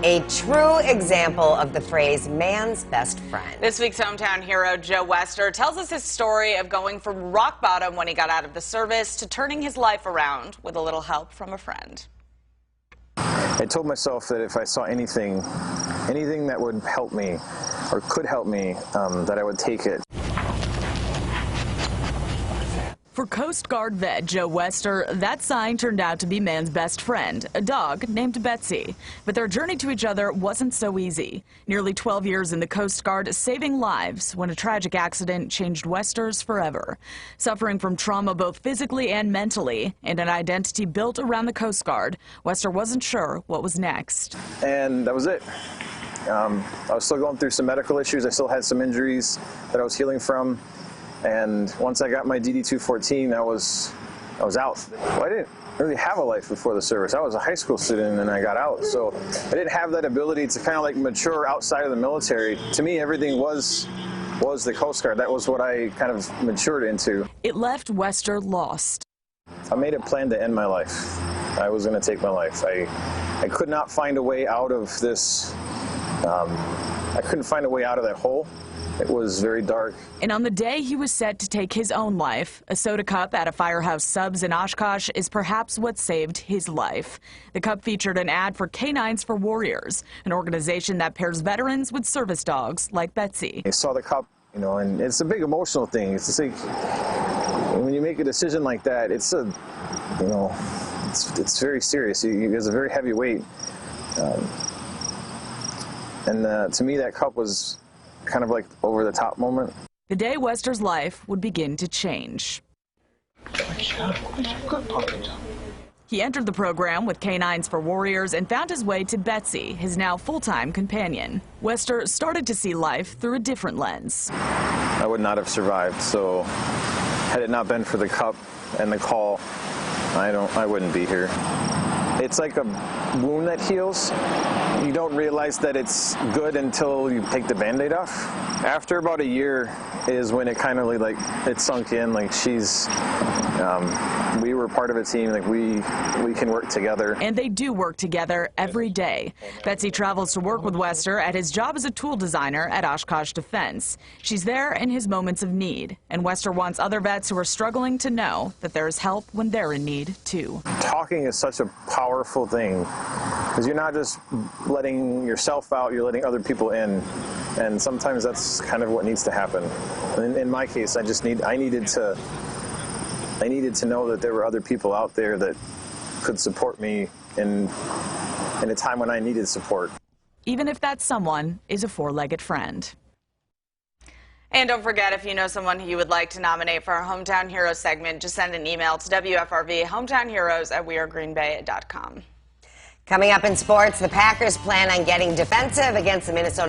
A true example of the phrase man's best friend. This week's hometown hero, Joe Wester, tells us his story of going from rock bottom when he got out of the service to turning his life around with a little help from a friend. I told myself that if I saw anything that would help me or could help me, that I would take it. For Coast Guard vet Joe Wester, that sign turned out to be man's best friend, a dog named Betsy. But their journey to each other wasn't so easy. Nearly 12 years in the Coast Guard, saving lives when a tragic accident changed Wester's forever. Suffering from trauma both physically and mentally, and an identity built around the Coast Guard, Wester wasn't sure what was next. And that was it. I was still going through some medical issues. I still had some injuries that I was healing from. And once I got my DD-214, I was out. Well, I didn't really have a life before the service. I was a high school student and I got out. So I didn't have that ability to kind of like mature outside of the military. To me, everything was the Coast Guard. That was what I kind of matured into. It left Wester lost. I made a plan to end my life. I was going to take my life. I could not find a way out of this. I couldn't find a way out of that hole. It was very dark. And on the day he was set to take his own life, a soda cup at a Firehouse Subs in Oshkosh is perhaps what saved his life. The cup featured an ad for Canines for Warriors, an organization that pairs veterans with service dogs like Betsy. I saw the cup, you know, and it's a big emotional thing. It's just like when you make a decision like that, it's a, you know, it's very serious. It's a very heavy weight. And to me, that cup was kind of like over-the-top moment. The day Wester's life would begin to change. He entered the program with Canines for Warriors and found his way to Betsy, his now full-time companion. Wester started to see life through a different lens. I would not have survived, so had it not been for the cup and the call, I wouldn't be here. It's like a wound that heals. You don't realize that it's good until you take the Band-Aid off. After about a year is when it kind of like it sunk in, like we were part of a team, like we can work together. And they do work together every day. Betsy travels to work with Wester at his job as a tool designer at Oshkosh Defense. She's there in his moments of need, and Wester wants other vets who are struggling to know that there's help when they're in need too. Talking is such a powerful thing, because you're not just letting yourself out, you're letting other people in. And sometimes that's kind of what needs to happen. In my case, I needed to know that there were other people out there that could support me in a time when I needed support. Even if that someone is a four-legged friend. And don't forget, if you know someone who you would like to nominate for our Hometown Heroes segment, just send an email to WFRV hometownheroes@wearegreenbay.com. Coming up in sports, the Packers plan on getting defensive against the Minnesota